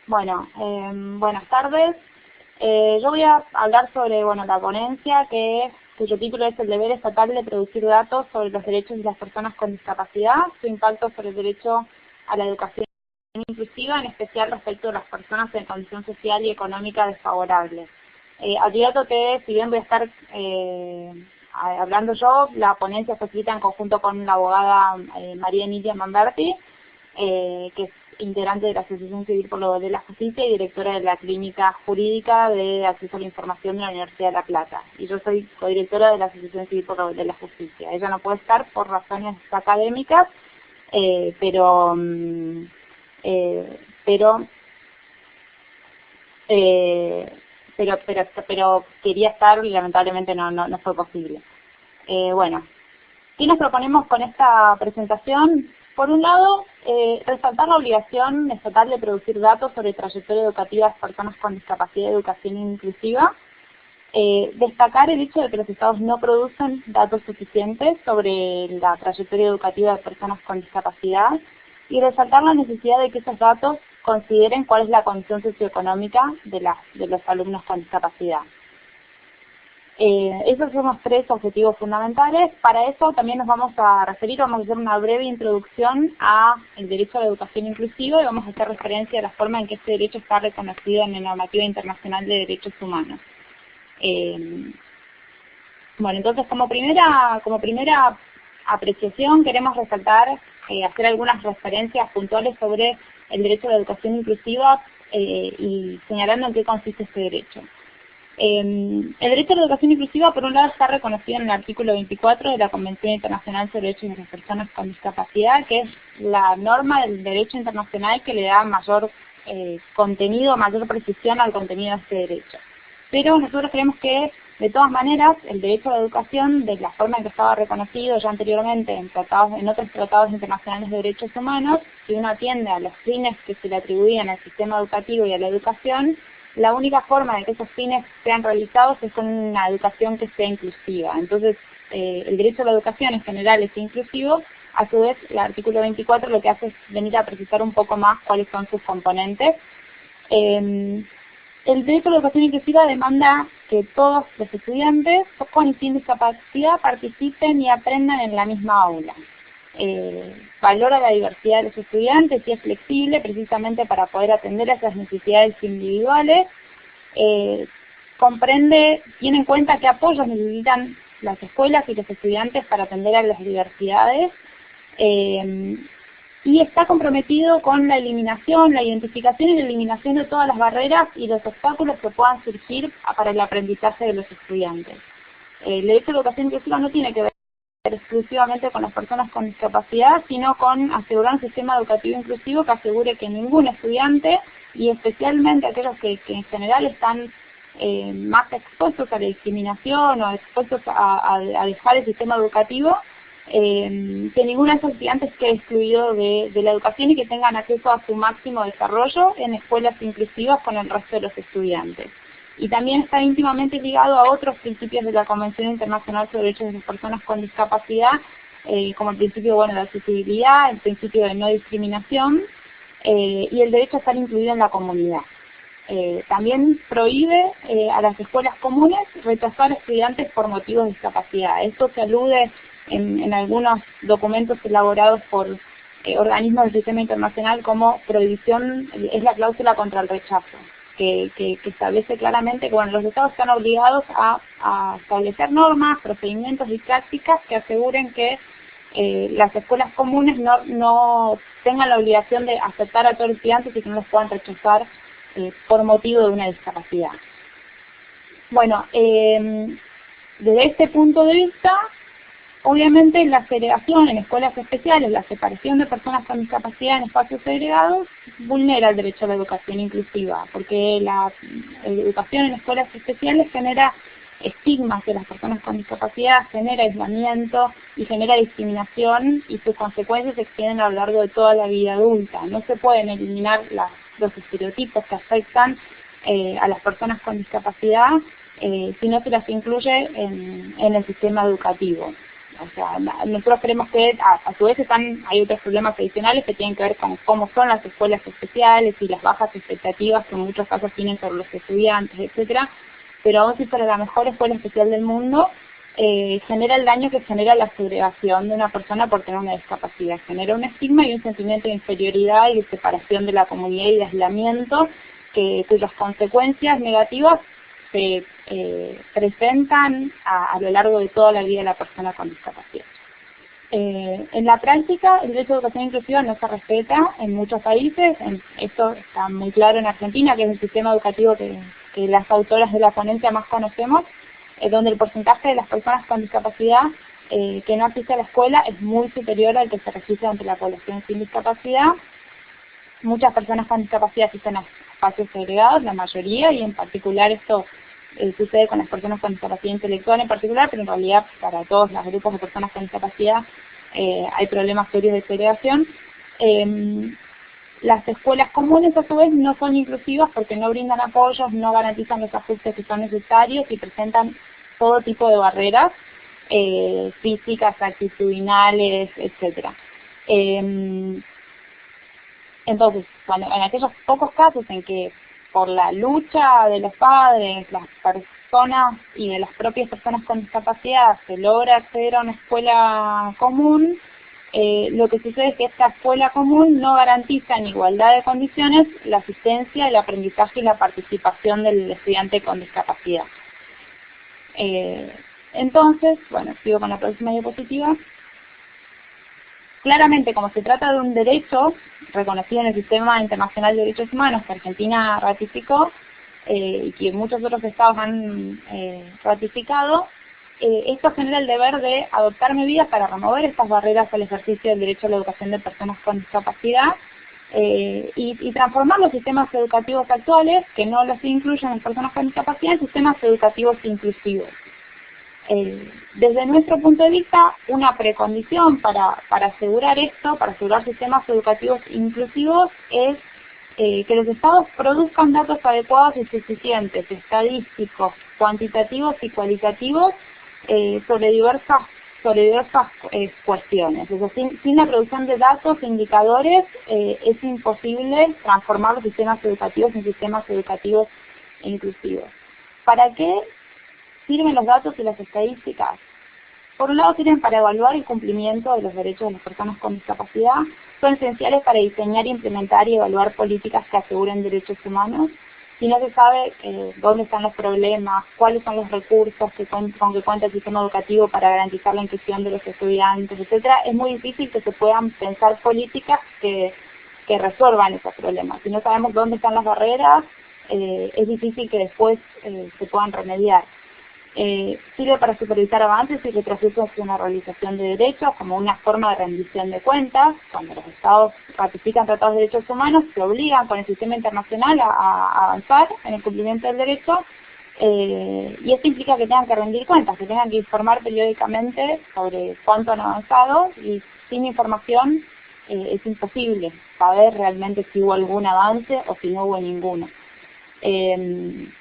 Buenas tardes. Yo voy a hablar sobre la ponencia cuyo título es El deber estatal de producir datos sobre los derechos de las personas con discapacidad, su impacto sobre el derecho a la educación inclusiva, en especial respecto de las personas en condición social y económica desfavorable. Advierto que, si bien voy a estar hablando yo, la ponencia fue escrita en conjunto con la abogada María Emilia Manberti, que es integrante de la Asociación Civil por lo de la Justicia y directora de la Clínica Jurídica de Acceso a la Información de la Universidad de La Plata. Y yo soy codirectora de la Asociación Civil por lo de la Justicia. Ella no puede estar por razones académicas, pero quería estar y lamentablemente no fue posible. ¿Qué nos proponemos con esta presentación? Por un lado, resaltar la obligación estatal de producir datos sobre trayectoria educativa de personas con discapacidad y educación inclusiva, destacar el hecho de que los estados no producen datos suficientes sobre la trayectoria educativa de personas con discapacidad y resaltar la necesidad de que esos datos consideren cuál es la condición socioeconómica de los alumnos con discapacidad. Esos son los tres objetivos fundamentales. Para eso también nos vamos a hacer una breve introducción al derecho a la educación inclusiva y vamos a hacer referencia a la forma en que este derecho está reconocido en la normativa internacional de derechos humanos. Entonces como primera apreciación queremos resaltar, hacer algunas referencias puntuales sobre el derecho a la educación inclusiva y señalando en qué consiste este derecho. El derecho a la educación inclusiva, por un lado, está reconocido en el artículo 24 de la Convención Internacional sobre Derechos de las Personas con Discapacidad, que es la norma del derecho internacional que le da mayor contenido, mayor precisión al contenido de este derecho. Pero nosotros creemos que, de todas maneras, el derecho a la educación, de la forma en que estaba reconocido ya anteriormente en otros tratados internacionales de derechos humanos, si uno atiende a los fines que se le atribuían al sistema educativo y a la educación, la única forma de que esos fines sean realizados es con una educación que sea inclusiva. Entonces, el derecho a la educación en general es inclusivo. A su vez, el artículo 24 lo que hace es venir a precisar un poco más cuáles son sus componentes. El derecho a la educación inclusiva demanda que todos los estudiantes con y sin discapacidad participen y aprendan en la misma aula. Valora la diversidad de los estudiantes y es flexible precisamente para poder atender a esas necesidades individuales. Tiene en cuenta qué apoyos necesitan las escuelas y los estudiantes para atender a las diversidades, y está comprometido con la identificación y la eliminación de todas las barreras y los obstáculos que puedan surgir para el aprendizaje de los estudiantes. El derecho a la educación inclusiva no tiene que ver exclusivamente con las personas con discapacidad, sino con asegurar un sistema educativo inclusivo que asegure que ningún estudiante, y especialmente aquellos que en general están más expuestos a la discriminación o expuestos a dejar el sistema educativo, que ninguno de esos estudiantes quede excluido de la educación y que tengan acceso a su máximo desarrollo en escuelas inclusivas con el resto de los estudiantes. Y también está íntimamente ligado a otros principios de la Convención Internacional sobre Derechos de las Personas con Discapacidad, como el principio de accesibilidad, el principio de no discriminación y el derecho a estar incluido en la comunidad. También prohíbe a las escuelas comunes rechazar estudiantes por motivos de discapacidad. Esto se alude en algunos documentos elaborados por organismos del sistema internacional como prohibición, es la cláusula contra el rechazo, que establece claramente que los estados están obligados a establecer normas, procedimientos y prácticas que aseguren que las escuelas comunes no tengan la obligación de aceptar a todos los estudiantes y que no los puedan rechazar por motivo de una discapacidad. Desde este punto de vista, obviamente la segregación en escuelas especiales, la separación de personas con discapacidad en espacios segregados, vulnera el derecho a la educación inclusiva, porque la educación en escuelas especiales genera estigmas hacia las personas con discapacidad, genera aislamiento y genera discriminación, y sus consecuencias se extienden a lo largo de toda la vida adulta. No se pueden eliminar los estereotipos que afectan a las personas con discapacidad si no se las incluye en el sistema educativo. O sea, nosotros creemos que a su vez hay otros problemas adicionales que tienen que ver con cómo son las escuelas especiales y las bajas expectativas que en muchos casos tienen sobre los estudiantes, etcétera. Pero aún si fuera la mejor escuela especial del mundo, genera el daño que genera la segregación de una persona por tener una discapacidad. Genera un estigma y un sentimiento de inferioridad y de separación de la comunidad y de aislamiento, cuyas consecuencias negativas se presentan a lo largo de toda la vida de la persona con discapacidad. En la práctica, el derecho a educación inclusiva no se respeta en muchos países. Esto está muy claro en Argentina, que es el sistema educativo que las autoras de la ponencia más conocemos, donde el porcentaje de las personas con discapacidad que no asiste a la escuela es muy superior al que se registra entre la población sin discapacidad. Muchas personas con discapacidad asisten a espacios segregados, la mayoría, y en particular esto sucede con las personas con discapacidad intelectual en particular, pero en realidad para todos los grupos de personas con discapacidad hay problemas serios de segregación. Las escuelas comunes a su vez no son inclusivas porque no brindan apoyos, no garantizan los ajustes que son necesarios y presentan todo tipo de barreras físicas, actitudinales, etcétera. Entonces, en aquellos pocos casos en que por la lucha de los padres, las personas y de las propias personas con discapacidad se logra acceder a una escuela común, lo que sucede es que esta escuela común no garantiza en igualdad de condiciones la asistencia, el aprendizaje y la participación del estudiante con discapacidad. Entonces, bueno, sigo con la próxima diapositiva. Claramente, como se trata de un derecho reconocido en el Sistema Internacional de Derechos Humanos que Argentina ratificó y que muchos otros estados han ratificado, esto genera el deber de adoptar medidas para remover estas barreras al ejercicio del derecho a la educación de personas con discapacidad y transformar los sistemas educativos actuales, que no los incluyen en personas con discapacidad, en sistemas educativos inclusivos. Desde nuestro punto de vista, una precondición para asegurar esto, para asegurar sistemas educativos inclusivos, es que los estados produzcan datos adecuados y suficientes, estadísticos, cuantitativos y cualitativos, sobre diversas cuestiones. Es decir, sin la producción de datos e indicadores es imposible transformar los sistemas educativos en sistemas educativos inclusivos. ¿Para qué sirven los datos y las estadísticas? Por un lado, sirven para evaluar el cumplimiento de los derechos de las personas con discapacidad. Son esenciales para diseñar, implementar y evaluar políticas que aseguren derechos humanos. Si no se sabe dónde están los problemas, cuáles son los recursos con que cuenta el sistema educativo para garantizar la inclusión de los estudiantes, etcétera, es muy difícil que se puedan pensar políticas que resuelvan esos problemas. Si no sabemos dónde están las barreras, es difícil que después se puedan remediar. Sirve para supervisar avances y retrocesos en la realización de derechos como una forma de rendición de cuentas. Cuando los estados ratifican tratados de derechos humanos, se obligan con el sistema internacional a avanzar en el cumplimiento del derecho, y esto implica que tengan que rendir cuentas, que tengan que informar periódicamente sobre cuánto han avanzado, y sin información es imposible saber realmente si hubo algún avance o si no hubo ninguno,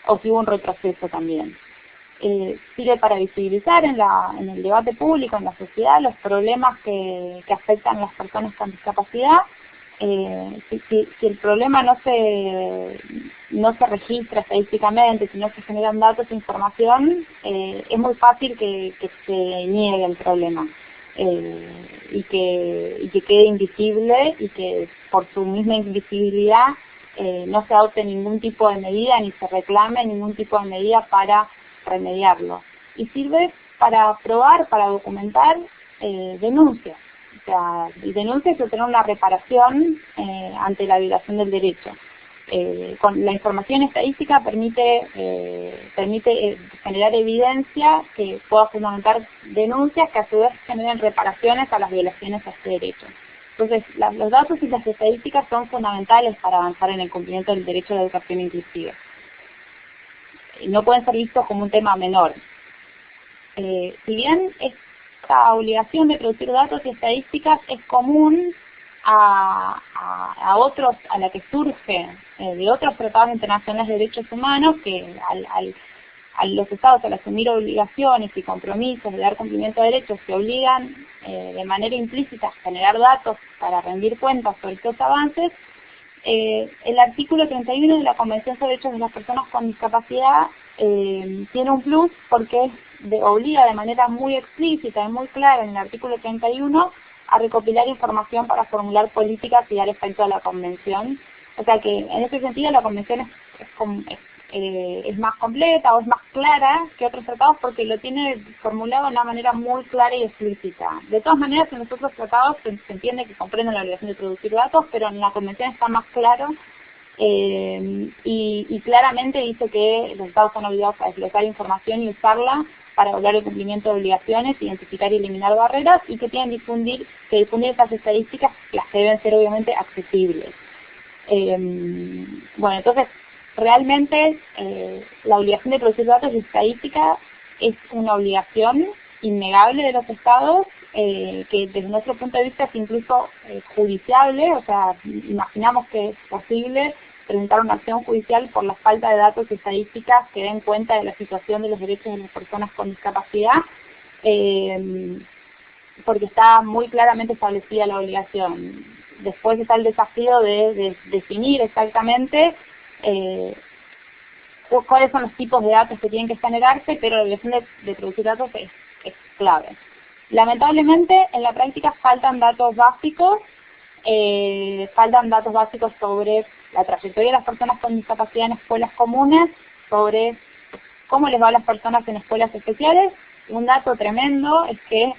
o si hubo un retroceso también. Sirve para visibilizar en el debate público, en la sociedad, los problemas que afectan a las personas con discapacidad. Si el problema no se registra estadísticamente, si no se generan datos e información, es muy fácil que se niegue el problema y que quede invisible, y que por su misma invisibilidad no se adopte ningún tipo de medida ni se reclame ningún tipo de medida para remediarlo. Y sirve para probar, para documentar denuncias. O sea, denuncias y obtener una reparación ante la violación del derecho. Con la información estadística permite generar evidencia que pueda fundamentar denuncias que a su vez generen reparaciones a las violaciones a este derecho. Entonces, los datos y las estadísticas son fundamentales para avanzar en el cumplimiento del derecho a la educación inclusiva. No pueden ser vistos como un tema menor. Si bien esta obligación de producir datos y estadísticas es común a la que surge de otros tratados internacionales de derechos humanos, que al a los estados al asumir obligaciones y compromisos de dar cumplimiento a derechos que obligan de manera implícita a generar datos para rendir cuentas sobre estos avances, el artículo 31 de la Convención sobre Derechos de las Personas con Discapacidad tiene un plus porque obliga de manera muy explícita y muy clara en el artículo 31 a recopilar información para formular políticas y dar efecto a la Convención. O sea que en ese sentido la Convención es más completa o es más clara que otros tratados porque lo tiene formulado de una manera muy clara y explícita. De todas maneras, en los otros tratados se entiende que comprenden la obligación de producir datos, pero en la Convención está más claro y claramente dice que los estados son obligados a desglosar información y usarla para lograr el cumplimiento de obligaciones, identificar y eliminar barreras, y que tienen que difundir estas estadísticas, las que deben ser obviamente accesibles. Bueno, entonces, realmente la obligación de producir datos y estadística es una obligación innegable de los estados, que desde nuestro punto de vista es incluso judiciable, o sea, imaginamos que es posible presentar una acción judicial por la falta de datos y estadísticas que den cuenta de la situación de los derechos de las personas con discapacidad, porque está muy claramente establecida la obligación. Después está el desafío de definir exactamente cuáles son los tipos de datos que tienen que generarse, pero la obligación de producir datos es clave. Lamentablemente, en la práctica faltan datos básicos sobre la trayectoria de las personas con discapacidad en escuelas comunes, sobre cómo les va a las personas en escuelas especiales. Un dato tremendo es que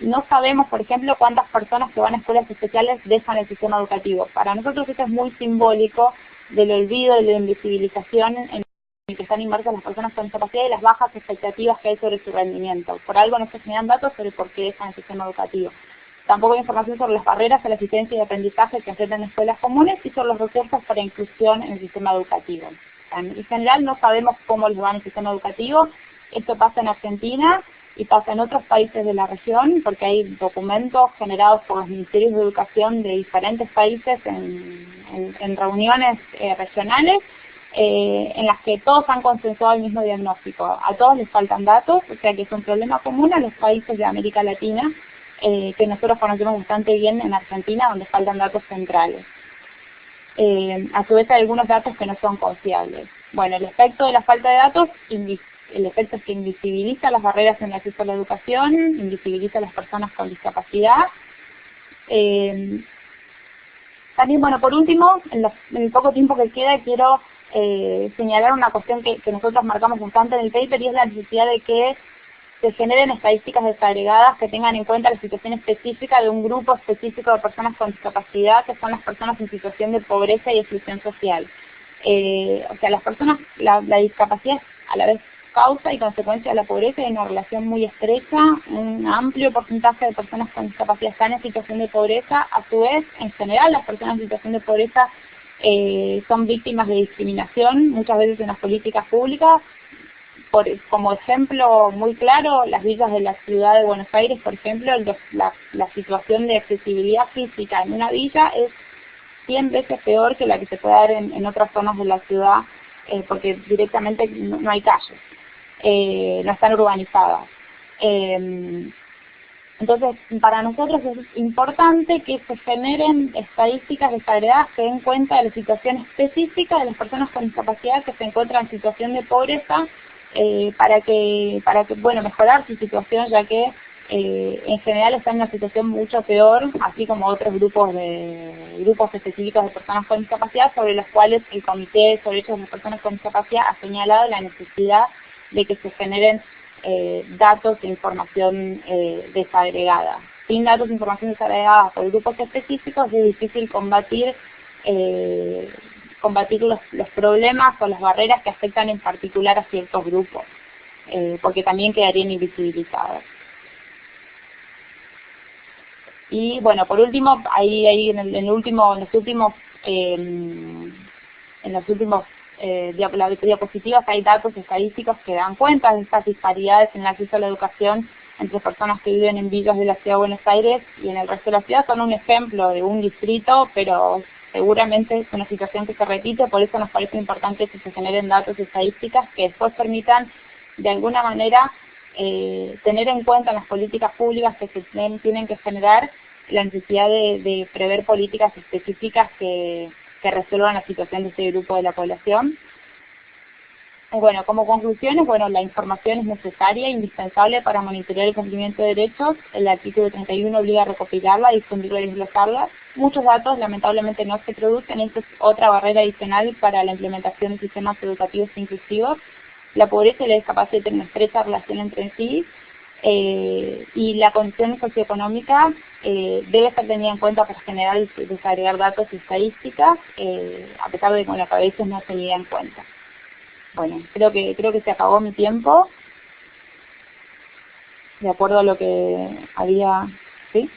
no sabemos, por ejemplo, cuántas personas que van a escuelas especiales dejan el sistema educativo. Para nosotros esto es muy simbólico del olvido y de la invisibilización en el que están inmersas las personas con discapacidad y las bajas expectativas que hay sobre su rendimiento. Por algo no se generan datos sobre por qué dejan el sistema educativo. Tampoco hay información sobre las barreras a la asistencia y aprendizaje que enfrentan escuelas comunes y sobre los recursos para inclusión en el sistema educativo. En general no sabemos cómo les va en el sistema educativo. Esto pasa en Argentina y pasa en otros países de la región, porque hay documentos generados por los ministerios de educación de diferentes países en reuniones regionales, en las que todos han consensuado el mismo diagnóstico. A todos les faltan datos, o sea que es un problema común a los países de América Latina, que nosotros conocemos bastante bien en Argentina, donde faltan datos centrales. A su vez hay algunos datos que no son confiables. Bueno, el efecto de la falta de datos, el efecto es que invisibiliza las barreras en el acceso a la educación, invisibiliza a las personas con discapacidad. También, bueno, por último, en el poco tiempo que queda, quiero señalar una cuestión que nosotros marcamos bastante en el paper, y es la necesidad de que se generen estadísticas desagregadas que tengan en cuenta la situación específica de un grupo específico de personas con discapacidad, que son las personas en situación de pobreza y exclusión social. O sea, la discapacidad es a la vez causa y consecuencia de la pobreza, y hay una relación muy estrecha. Un amplio porcentaje de personas con discapacidad están en situación de pobreza. A su vez, en general, las personas en situación de pobreza son víctimas de discriminación, muchas veces en las políticas públicas. Como ejemplo muy claro, las villas de la ciudad de Buenos Aires, por ejemplo, la situación de accesibilidad física en una villa es 100 veces peor que la que se puede dar en otras zonas de la ciudad, porque directamente no hay calles, no están urbanizadas. Entonces, para nosotros es importante que se generen estadísticas desagregadas que den cuenta de la situación específica de las personas con discapacidad que se encuentran en situación de pobreza, para que bueno, mejorar su situación, ya que en general están en una situación mucho peor, así como otros grupos específicos de personas con discapacidad, sobre los cuales el Comité sobre Derechos de las Personas con Discapacidad ha señalado la necesidad de que se generen datos e información desagregada. Sin datos e información desagregada por grupos específicos es difícil combatir los problemas o las barreras que afectan en particular a ciertos grupos, porque también quedarían invisibilizados. Y bueno, por último, ahí en los últimos diapositivas hay datos estadísticos que dan cuenta de estas disparidades en el acceso a la educación entre personas que viven en villas de la Ciudad de Buenos Aires y en el resto de la ciudad. Son un ejemplo de un distrito, pero seguramente es una situación que se repite, por eso nos parece importante que se generen datos y estadísticas que después permitan de alguna manera tener en cuenta en las políticas públicas que se tienen que generar la necesidad de prever políticas específicas que resuelvan la situación de ese grupo de la población. Bueno, como conclusiones, bueno, la información es necesaria e indispensable para monitorear el cumplimiento de derechos. El artículo 31 obliga a recopilarla, difundirla y desglosarla. Muchos datos lamentablemente no se producen, esto es otra barrera adicional para la implementación de sistemas educativos inclusivos. La pobreza y la discapacidad tienen una estrecha relación entre sí, y la condición socioeconómica debe ser tenida en cuenta para generar y desagregar datos y estadísticas, a pesar de que con la cabeza no se tenida en cuenta. Bueno, creo que se acabó mi tiempo, de acuerdo a lo que había, ¿sí?